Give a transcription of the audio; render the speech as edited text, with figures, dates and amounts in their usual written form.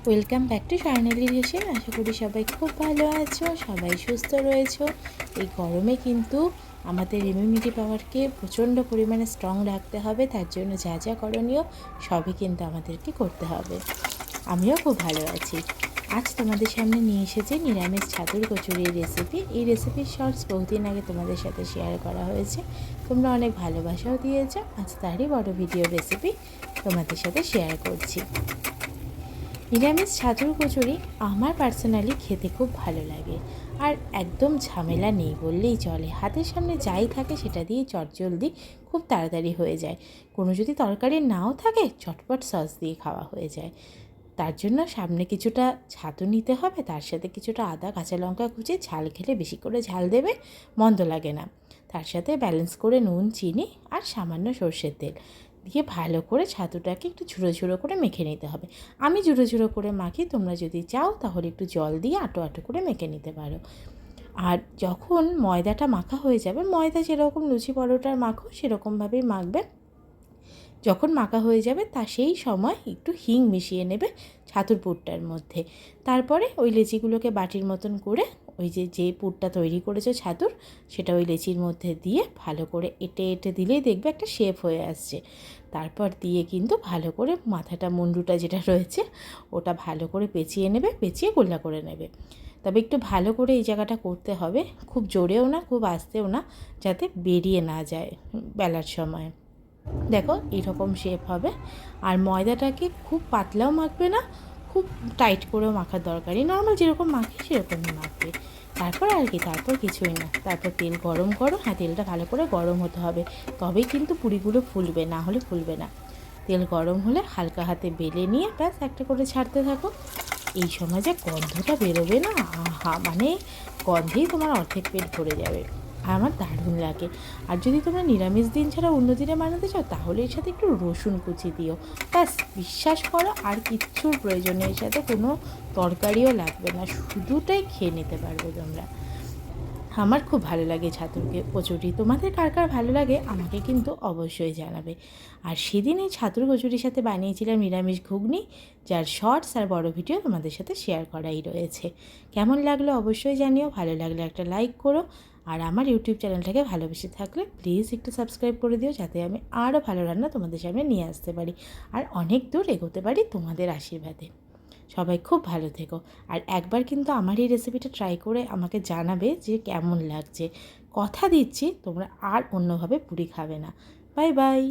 Welcome back to স্বর্ণালীর হেসেল। আশা করি সবাই খুব ভালো আছো, সবাই সুস্থ রয়েছো। এই গরমে কিন্তু আমাদের ইমিউনিটি পাওয়ারকে প্রচণ্ড পরিমাণে স্ট্রং রাখতে হবে। তার জন্য যা যা করণীয় সবই কিন্তু আমাদেরকে করতে হবে। আমিও খুব ভালো আছি। আজ তোমাদের সামনে নিয়ে এসেছি নিরামিষ ছাতুর কচুরির রেসিপি। এই রেসিপির শর্টস বহুদিন আগে তোমাদের সাথে শেয়ার করা হয়েছে, তোমরা অনেক ভালোবাসাও দিয়েছো। আজ তারই বড় ভিডিও রেসিপি তোমাদের সাথে শেয়ার করছি। নিরামিষ ছাতুর কচুরি আমার পার্সোনালি খেতে খুব ভালো লাগে, আর একদম ঝামেলা নেই বললেই চলে। হাতের সামনে যাই থাকে সেটা দিয়ে চটজলদি খুব তাড়াতাড়ি হয়ে যায়। কোনো যদি তরকারি নাও থাকে চটপট সস দিয়ে খাওয়া হয়ে যায়। তার জন্য সামনে কিছুটা ছাতু নিতে হবে, তার সাথে কিছুটা আদা কাঁচা লঙ্কা কুচি, ঝাল খেলে বেশি করে ঝাল দেবে, মন্দ লাগে না। তার সাথে ব্যালেন্স করে নুন, চিনি আর সামান্য সর্ষের তেল দিয়ে ভালো করে ছাতুটাকে একটু ঝুড়ো ঝুড়ো করে মেখে নিতে হবে। আমি ঝুড়ো ঝুড়ো করে মাখি, তোমরা যদি চাও তাহলে একটু জল দিয়ে আটো আটো করে মেখে নিতে পারো। আর যখন ময়দাটা মাখা হয়ে যাবে, ময়দা যেরকম লুচি পরোটার মাখো সেরকমভাবেই মাখবে। যখন মাখা হয়ে যাবে তা সেই সময় একটু হিং মিশিয়ে নেবে ছাতুর পুরটার মধ্যে। তারপরে ওই লেচিগুলোকে বাটির মতন করে ওই যে পুরটা তৈরি করেছো ছাতুর, সেটা ওই লেচির মধ্যে দিয়ে ভালো করে এঁটে এঁটে দিলেই দেখবে একটা শেপ হয়ে আসছে। তারপর দিয়ে কিন্তু ভালো করে মাথাটা, মুন্ডুটা যেটা রয়েছে ওটা ভালো করে পেঁচিয়ে নেবে, পেঁচিয়ে গোল্লা করে নেবে। তবে একটু ভালো করে এই জায়গাটা করতে হবে, খুব জোরেও না খুব আস্তেও না, যাতে বেরিয়ে না যায় বেলার সময়। দেখো এইরকম শেপ হবে। আর ময়দাটাকে খুব পাতলাও মাখবে না, খুব টাইট করেও মাখার দরকারই, নর্মাল যেরকম মাখি সেরকমই মাখবে। তারপর কিছুই না, তারপর তেল গরম করো। হ্যাঁ, তেলটা ভালো করে গরম হতে হবে, তবেই কিন্তু পুরিগুলো ফুলবে, না হলে ফুলবে না। তেল গরম হলে হালকা হাতে বেলে নিয়ে ব্যাস একটা করে ছাড়তে থাকো। এই সময় যে গন্ধটা বেরোবে না, আহা, মানে গন্ধেই তোমার অর্ধেক পেট ভরে যাবে। আমার দারুণ লাগে। আর যদি তোমরা নিরামিষ দিন ছাড়া অন্য দিনে বানাতে চাও তাহলে এর সাথে একটু রসুন কুচি দিও, ব্যাস। বিশ্বাস করো আর কিচ্ছুর প্রয়োজনে এর সাথে কোনো তরকারিও লাগবে না, শুধুটাই খেয়ে নিতে পারবে তোমরা। আমার খুব ভালো লাগে ছাতুর কচুরি। তোমাদের কার কার ভালো লাগে আমাকে কিন্তু অবশ্যই জানাবে। আর সেদিন এই ছাতুর কচুরির সাথে বানিয়েছিলাম নিরামিষ ঘুগনি, যার শর্টস আর বড় ভিডিও তোমাদের সাথে শেয়ার করাই রয়েছে। কেমন লাগলো অবশ্যই জানিও, ভালো লাগলে একটা লাইক করো। আর আমার ইউটিউব চ্যানেলটাকে ভালোবেসে থাকলে প্লিজ একটু সাবস্ক্রাইব করে দিও, যাতে আমি আরও ভালো রান্না তোমাদের সামনে নিয়ে আসতে পারি আর অনেক দূর এগোতে পারি তোমাদের আশীর্বাদে। সবাই খুব ভালো থেকো। আর একবার কিন্তু আমার এই রেসিপিটা ট্রাই করে আমাকে জানাবে যে কেমন লাগছে। কথা দিচ্ছি তোমরা আর অন্যভাবে পুরি খাবে না। Bye bye.